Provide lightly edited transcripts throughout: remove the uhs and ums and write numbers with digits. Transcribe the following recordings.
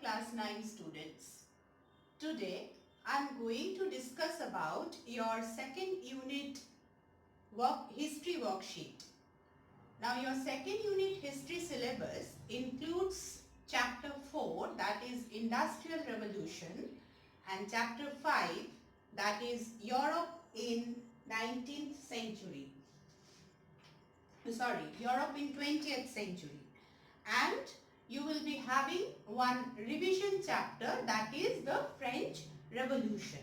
class 9 students. Today I am going to discuss about your second unit history worksheet. Now your second unit history syllabus includes chapter 4, that is Industrial Revolution, and chapter 5, that is Europe in 19th century. Europe in 20th century. And you will be having one revision chapter, that is the French Revolution.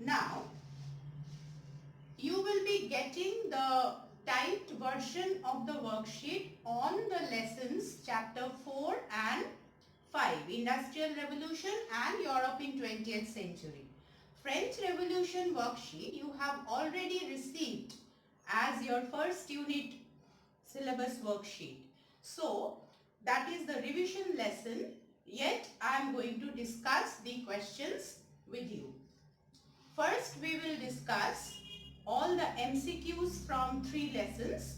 Now, you will be getting the typed version of the worksheet on the lessons chapter 4 and 5, Industrial Revolution and Europe in 20th century. French Revolution worksheet you have already received as your first unit syllabus worksheet. So, that is the revision lesson, yet I am going to discuss the questions with you. First, we will discuss all the MCQs from 3 lessons,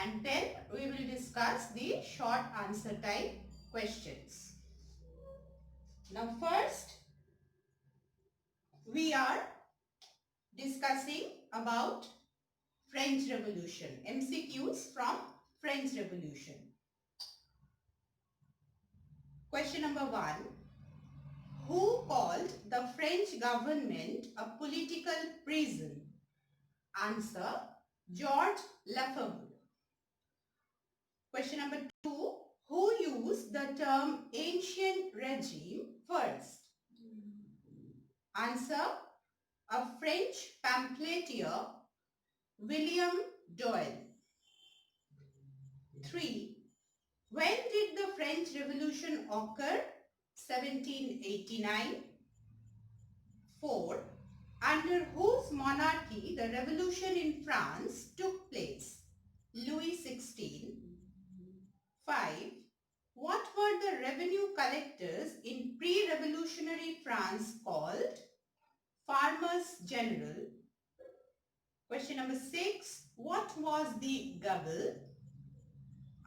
and then we will discuss the short answer type questions. Now first, we are discussing about French Revolution, MCQs from French Revolution. Question number 1. Who called the French government a political prison? Answer, George Lefebvre. Question number 2. Who used the term ancient regime first? Answer, a French pamphleteer, William Doyle. 3. When did the French Revolution occur? 1789. 4. Under whose monarchy the revolution in France took place? Louis XVI. 5. What were the revenue collectors in pre-revolutionary France called? Farmers General. Question number 6. What was the gabelle?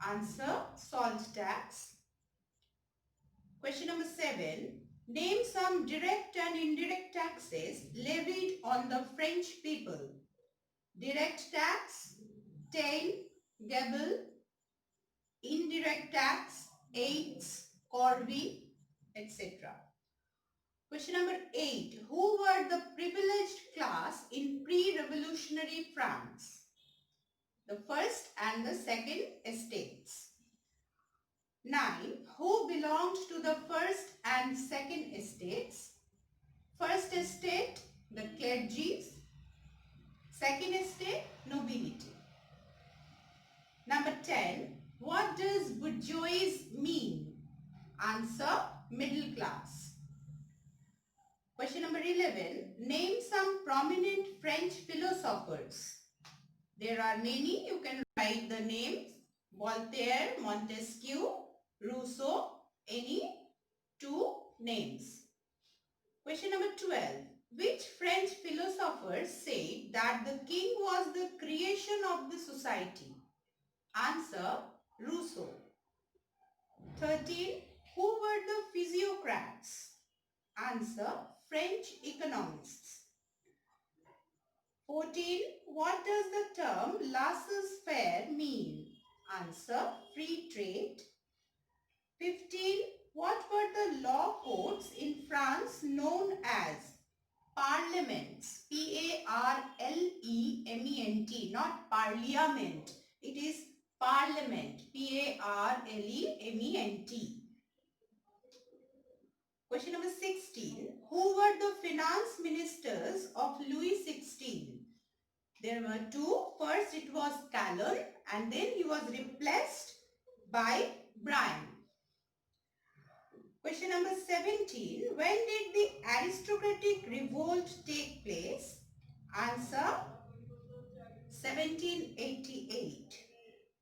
Answer, salt tax. Question number 7. Name some direct and indirect taxes levied on the French people. Direct tax, taille, gabelle. Indirect tax, aides, corvée, etc. Question number 8. Who were the privileged class in pre-revolutionary France? The first and the second estates. 9. Who belonged to the first and second estates? First estate, the clergies. Second estate, nobility. Number 10. What does bourgeois mean? Answer, middle class. Question number 11. Name some prominent French philosophers. There are many. You can write the names. Voltaire, Montesquieu, Rousseau. Any 2 names. Question number 12. Which French philosopher said that the king was the creation of the society? Answer, Rousseau. 13. Who were the physiocrats? Answer, French economists. 14. What does the term laissez-faire mean? Answer, free trade. 15. What were the law courts in France known as? Parliaments. P-A-R-L-E-M-E-N-T, not parliament. It is Parliament. P-A-R-L-E-M-E-N-T. Question number 16. Who were the finance ministers of Louis XVI? There were 2. First it was Calonne and then he was replaced by Brian. Question number 17. When did the aristocratic revolt take place? Answer, 1788.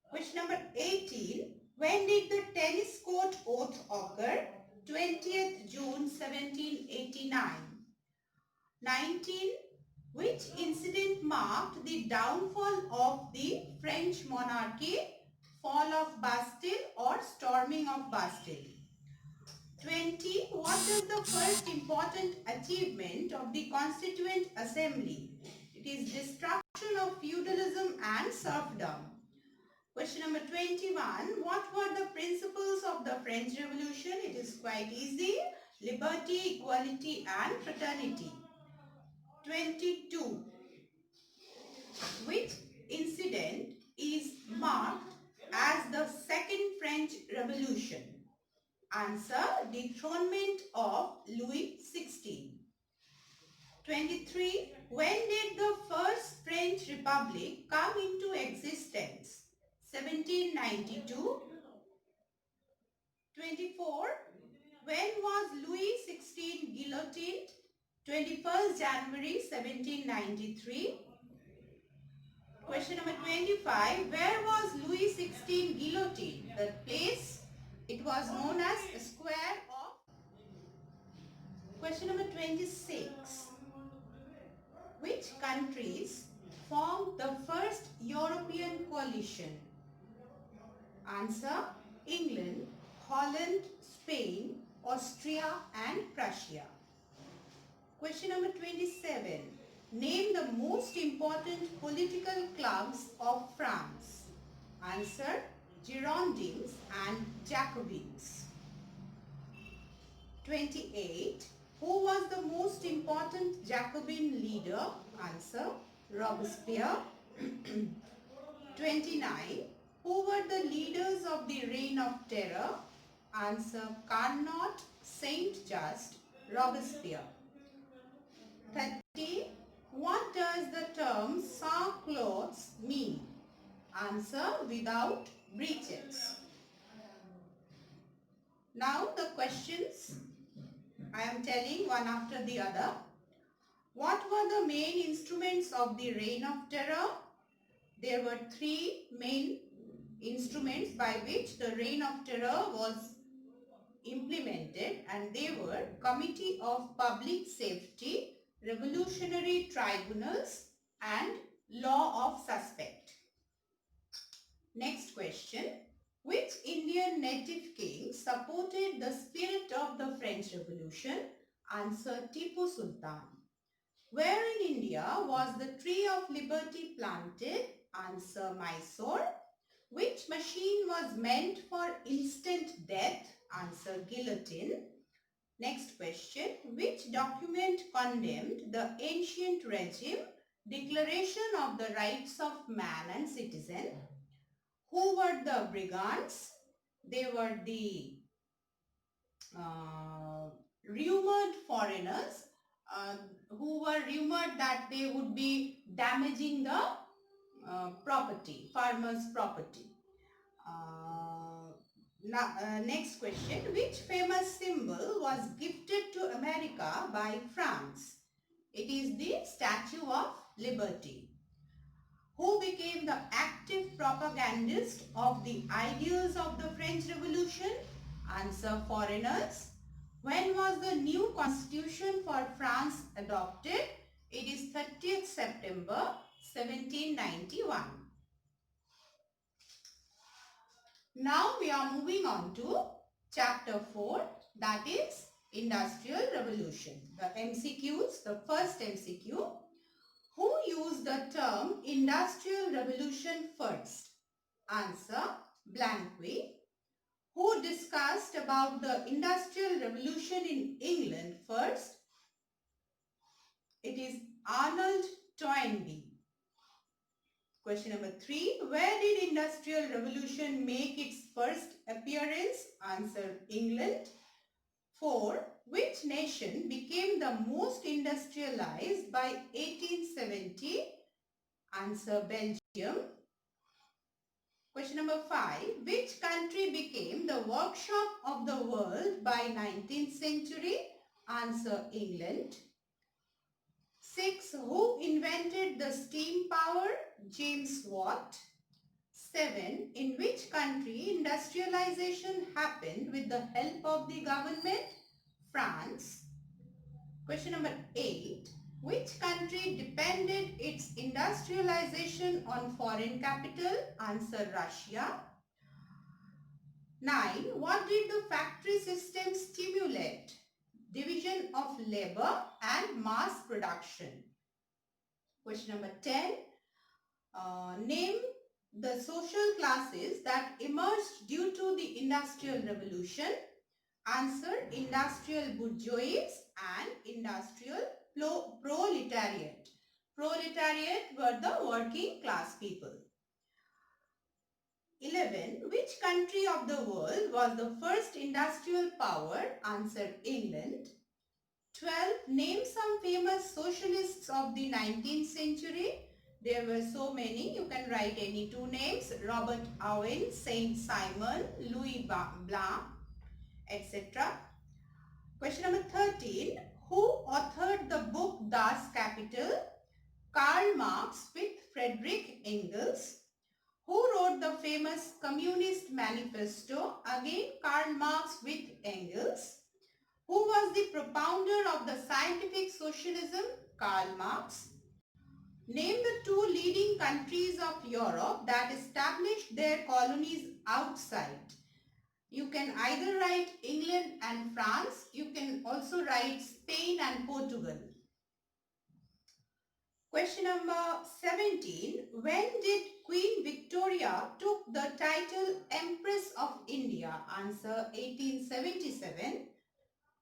Question number 18. When did the tennis court oath occur? 20th June 1789. 19. Which incident marked the downfall of the French monarchy? Fall of Bastille or storming of Bastille. 20. was the first important achievement of the Constituent Assembly? It is destruction of feudalism and serfdom. Question number 21. What were the principles of the French Revolution? It is quite easy. Liberty, equality and fraternity. 22. Which incident is marked as the Second French Revolution? Answer, dethronement of Louis XVI. 23. When did the first French Republic come into existence? 1792. 24. When was Louis XVI guillotined? 21st January 1793. Question number 25. Where was Louis XVI guillotined? The place, it was known as a square of. Question number 26. Which countries formed the first European coalition? Answer, England, Holland, Spain, Austria and Prussia. Question number 27. Name the most important political clubs of France. Answer, Girondins and Jacobins. 28. Who was the most important Jacobin leader? Answer, Robespierre. 29. Who were the leaders of the Reign of Terror? Answer, Carnot, Saint-Just, Robespierre. 30. What does the term sans-culottes mean? Answer, without breeches. Now the questions I am telling one after the other. What were the main instruments of the Reign of Terror? There were three main instruments by which the Reign of Terror was implemented, and they were Committee of Public Safety, Revolutionary Tribunals and Law of Suspect. Next question. Which Indian native king supported the spirit of the French Revolution? Answer, Tipu Sultan. Where in India was the Tree of Liberty planted? Answer, Mysore. Which machine was meant for instant death? Answer, guillotine. Next question. Which document condemned the ancient regime Declaration of the Rights of Man and Citizen? Who were the brigands? They were the rumored foreigners who were rumored that they would be damaging the property, farmers' property. Next question. Which famous symbol was gifted to America by France? It is the Statue of Liberty. Who became the active propagandist of the ideals of the French Revolution? Answer, foreigners. When was the new constitution for France adopted? It is 30th September 1791. Now we are moving on to chapter 4, that is Industrial Revolution. The MCQs, the first MCQ. Who used the term Industrial Revolution first? Answer, Blanqui. Who discussed about the Industrial Revolution in England first? It is Arnold Toynbee. Question number 3. Where did Industrial Revolution make its first appearance? Answer, England. 4. Which nation became the most industrialized by 1870? Answer, Belgium. Question number 5. Which country became the workshop of the world by 19th century? Answer, England. 6. Who invented the steam power? James Watt. 7. In which country industrialization happened with the help of the government? France. Question number 8. Which country depended its industrialization on foreign capital? Answer, Russia. 9. What did the factory system stimulate? division of labor and mass production. Question number 10. Name the social classes that emerged due to the Industrial Revolution. Answer: industrial bourgeoisie and industrial proletariat. Proletariat were the working class people. 11. Which country of the world was the first industrial power? Answer: England. 12. Name some famous socialists of the 19th century. There were so many. You can write any two names: Robert Owen, Saint Simon, Louis Blanc, etc. Question number 13. Who authored the book Das Kapital? Karl Marx with Friedrich Engels. Who wrote the famous Communist Manifesto? Again, Karl Marx with Engels. Who was the propounder of the scientific socialism? Karl Marx. Name the two leading countries of Europe that established their colonies outside. You can either write England and France. You can also write Spain and Portugal. Question number 17. When did Queen Victoria took the title Empress of India? Answer: 1877.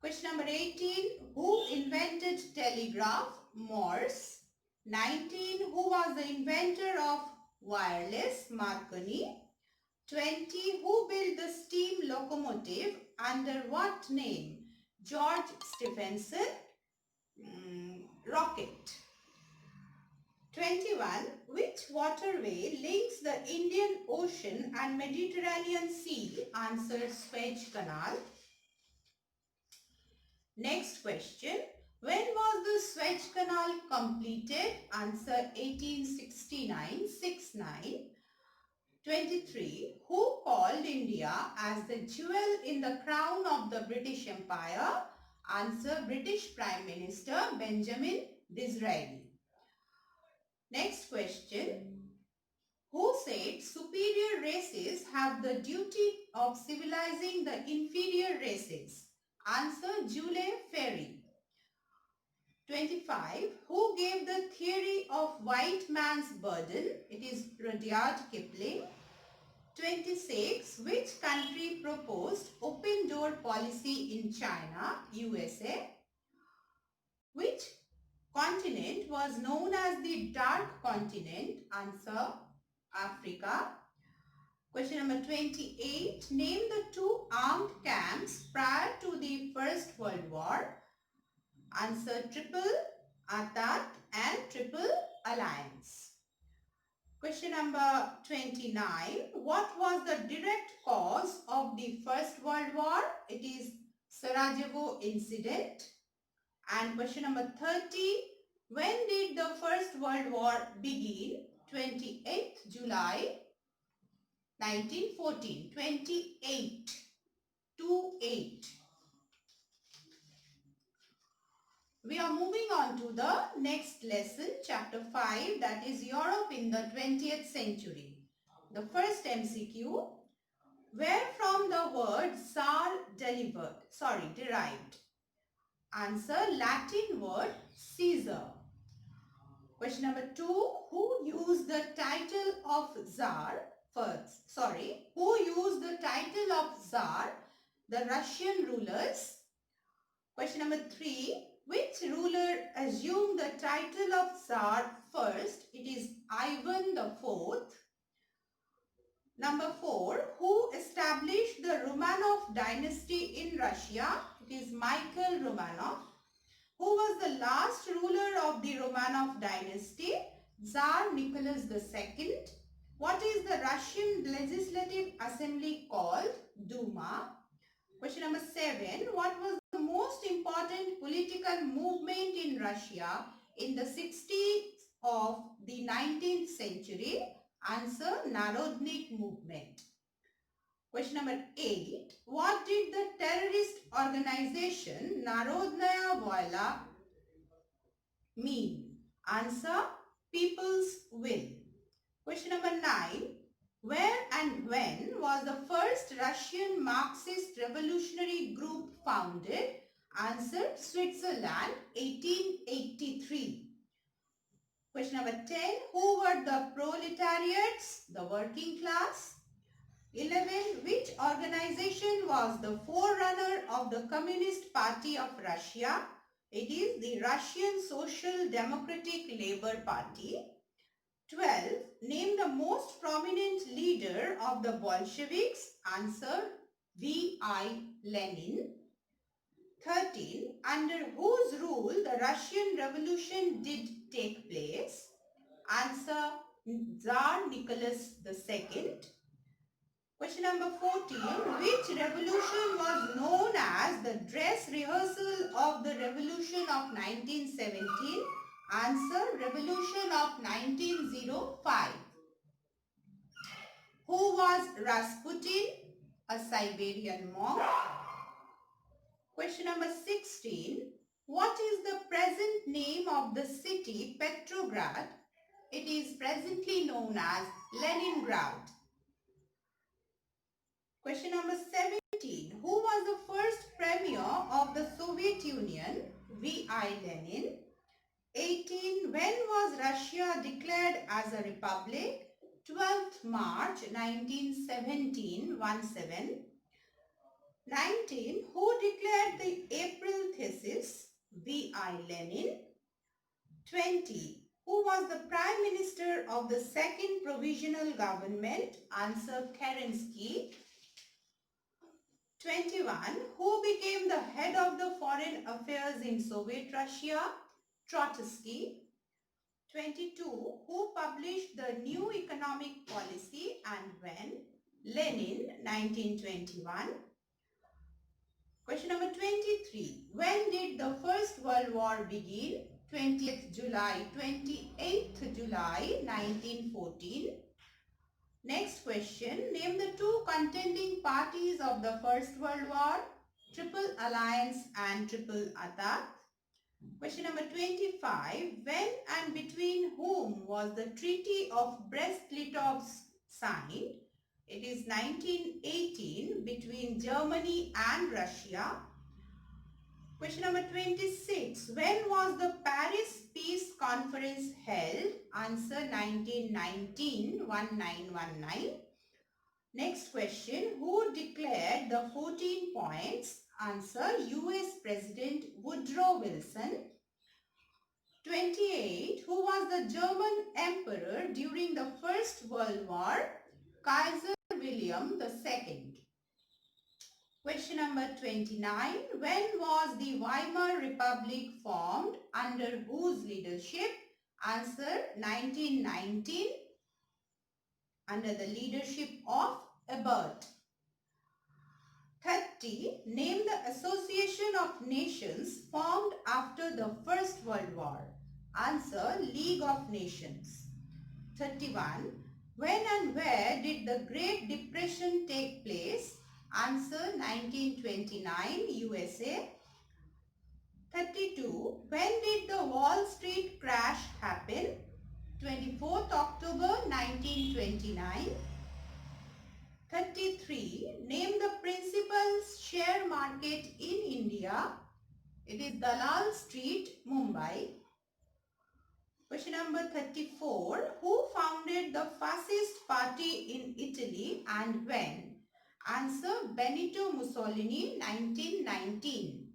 Question number 18. Who invented telegraph? Morse. 19. Who was the inventor of wireless? Marconi. 20. Who built the steam locomotive? Under what name? George Stephenson. Rocket. 21. Which waterway links the Indian Ocean and Mediterranean Sea? Answer: Suez Canal. Next question. When was the Suez Canal completed? Answer: 1869-69. 23. Who called India as the jewel in the crown of the British Empire? Answer: British Prime Minister Benjamin Disraeli. Next question. Who said superior races have the duty of civilizing the inferior races? Answer: Jules Ferry. 25. Who gave the theory of white man's burden? It is Rudyard Kipling. 26. Which country proposed open door policy in China? USA. Which continent was known as the Dark Continent? Answer: Africa. Question number 28. Name the two armed camps prior to the First World War. Answer: Triple Entente and Triple Alliance. Question number 29. What was the direct cause of the First World War? It is Sarajevo incident. And question number 30. When did the First World War begin? 28th July 1914. 28. 28. We are moving on to the next lesson, chapter 5, that is Europe in the 20th century. The first MCQ. Where from the word Tsar derived? Answer: Latin word Caesar. Question number 2. Who used the title of Tsar first? Who used the title of Tsar? The Russian rulers. Question number 3. Which ruler assumed the title of Tsar first? It is Ivan IV. Number 4. Who established the Romanov dynasty in Russia? It is Michael Romanov. Who was the last ruler of the Romanov dynasty? Tsar Nicholas II. What is the Russian Legislative Assembly called? Duma. Question number 7. What was the most important political movement in Russia in the 60s of the 19th century? Answer: Narodnik movement. Question number 8. What did the terrorist organization Narodnaya Voila mean? Answer: People's Will. Question number 9. Where and when was the first Russian Marxist revolutionary group founded? Answer, Switzerland, 1883. Question number 10. Who were the proletariats? The working class. 11. Which organization was the forerunner of the Communist Party of Russia? It is the Russian Social Democratic Labour Party. 12. Name the most prominent leader of the Bolsheviks. Answer, V.I. Lenin. 13. Under whose rule the Russian Revolution did take place? Answer, Tsar Nicholas II. Question number 14. Which revolution was known as the dress rehearsal of the Revolution of 1917? Answer, Revolution of 1905. Who was Rasputin? A Siberian monk. Question number 16. What is the present name of the city Petrograd? It is presently known as Leningrad. Question number 17. Who was the first premier of the Soviet Union? V.I. Lenin. 18. When was Russia declared as a republic? 12th March 1917, 17. 19. Who declared the April thesis? V.I. Lenin. 20. Who was the Prime Minister of the Second Provisional Government? Answer, Kerensky. 21. Who became the head of the foreign affairs in Soviet Russia? Trotsky. 22. Who published the new economic policy and when? Lenin, 1921. Question number 23. When did the First World War begin? 20th July, 28th July, 1914. Next question. Name the two contending parties of the First World War. Triple Alliance and Triple Attack. Question number 25. When and between whom was the Treaty of Brest-Litovsk signed? It is 1918 between Germany and Russia. Question number 26. When was the Paris Peace Conference held? Answer, 1919, 1919. Next question. Who declared the 14 points? Answer, US President Woodrow Wilson. 28. Who was the German Emperor during the First World War? Kaiser William II. Question number 29. When was the Weimar Republic formed? Under whose leadership? Answer, 1919. Under the leadership of Ebert. 30. Name the Association of Nations formed after the First World War. Answer, League of Nations. 31. When and where did the Great Depression take place? Answer, 1929, USA. 32. When did the Wall Street crash happen? 24th October 1929. 33. Name the principal share market in India. It is Dalal Street, Mumbai. Question number 34. Who founded the fascist party in Italy and when? Answer, Benito Mussolini, 1919.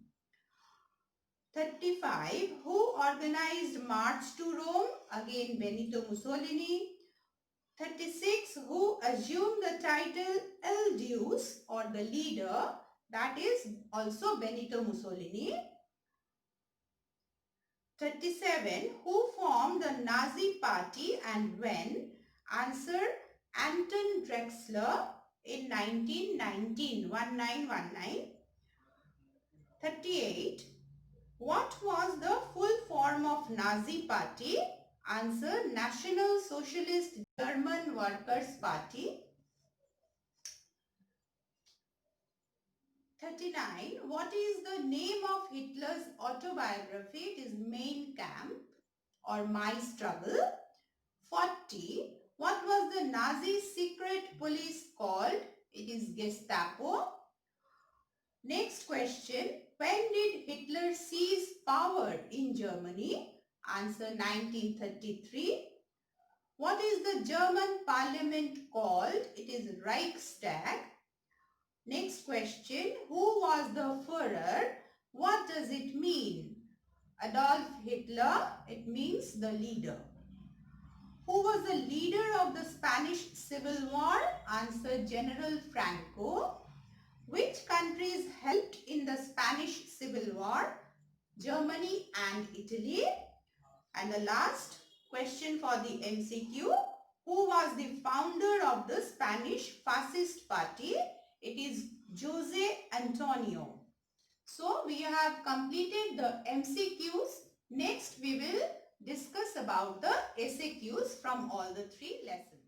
35. Who organized March to Rome? Again, Benito Mussolini. 36. Who assumed the title El Deus or the leader? That is also Benito Mussolini. 37. Who formed the Nazi party and when? Answer, Anton Drexler in 1919, 1919. 38. What was the full form of Nazi party? Answer, National Socialist German Workers' Party. 39. What is the name of Hitler's autobiography? It is Mein Kampf or My Struggle. 40. What was the Nazi secret police called? It is Gestapo. Next question. When did Hitler seized power in Germany? Answer 1933. What is the German parliament called? It is Reichstag. Next question. Who was the Führer? What does it mean? Adolf Hitler. It means the leader. Who was the leader of the Spanish Civil War? Answer General Franco. Which countries helped in the Spanish Civil War? Germany and Italy. And the last question for the MCQ. Who was the founder of the Spanish Fascist Party? It is Jose Antonio. So we have completed the MCQs. Next we will discuss about the SAQs from all the three lessons.